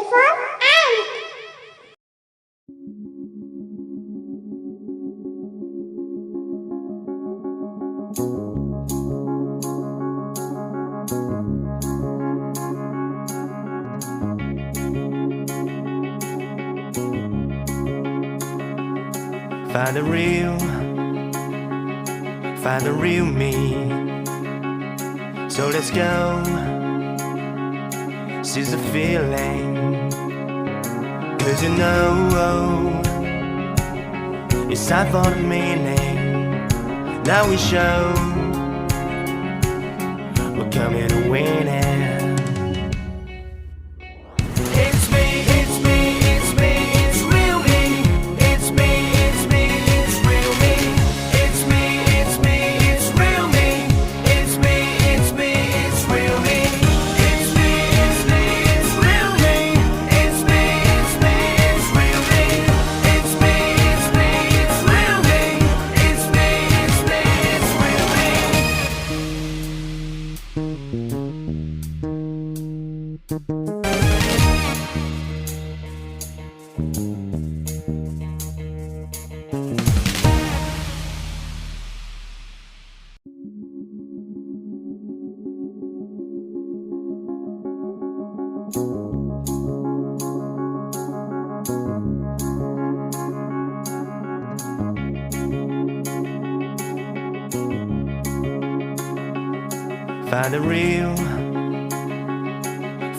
fun and find the real me. So let's go, seize the feeling. 'Cause you know, it's time for the meaning. Now we show we're coming to win it.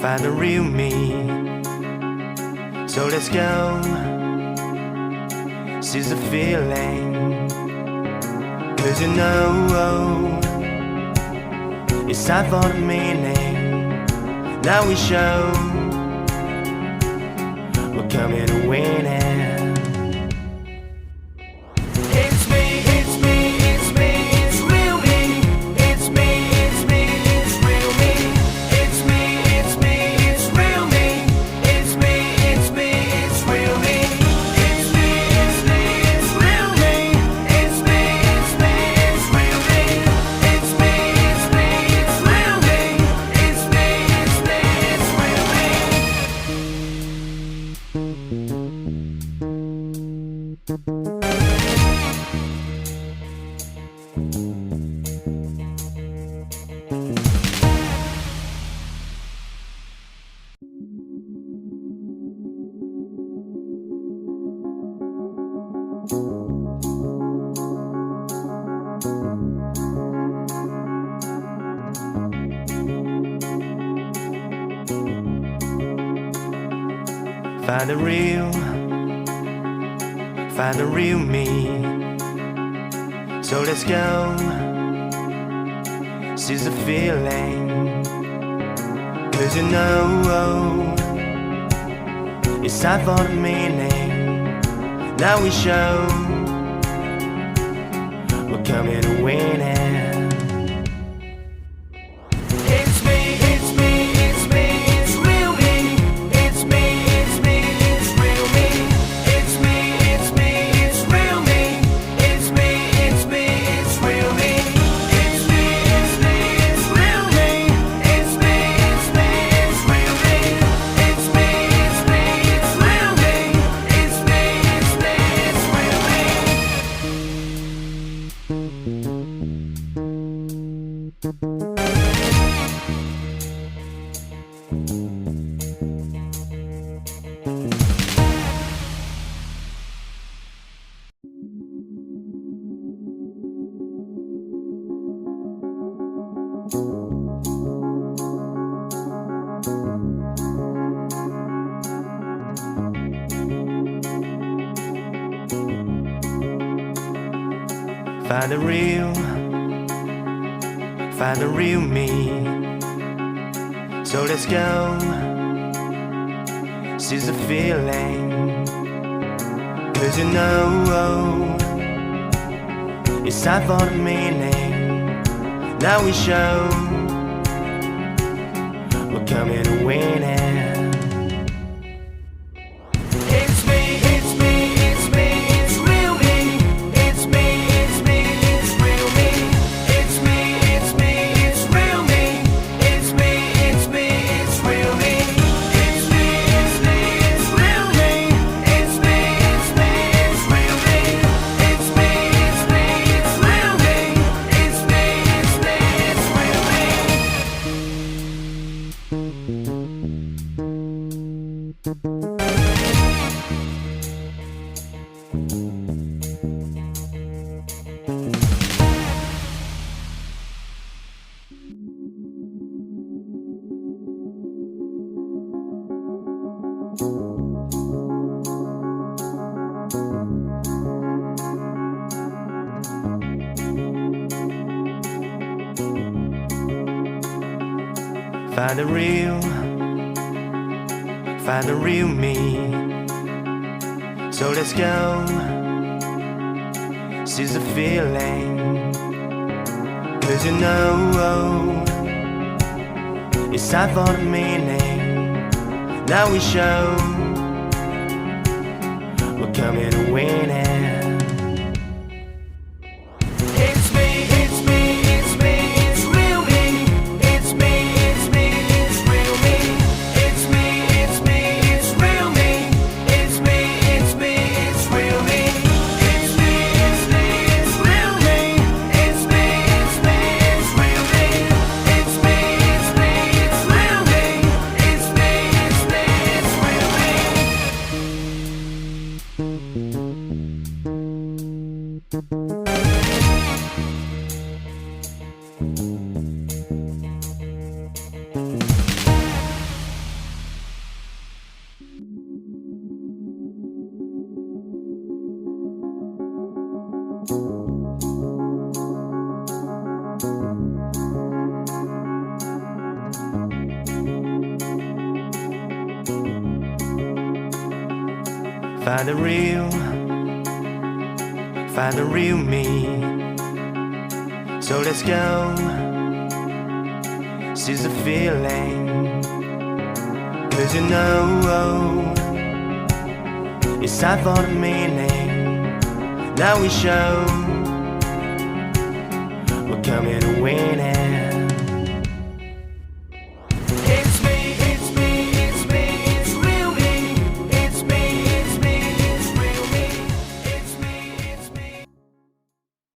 Find the real me. So let's go, seize the feeling. 'Cause you know, it's time for the meaning. Now we show we're coming to win it. Find the real me. So let's go, seize the feeling. 'Cause you know, it's time for the meaning. Now we show we're coming to win it. Find the real me. So let's go, seize the feeling. 'Cause you know, it's time for the meaning. Now we show we're coming to win it. Find the real me. So let's go, seize the feeling. 'Cause you know, it's time for the meaning. Now we show we're coming to win it. Find the real me. So let's go, seize the feeling. 'Cause you know, it's time for the meaning. Now we show we're coming to win it.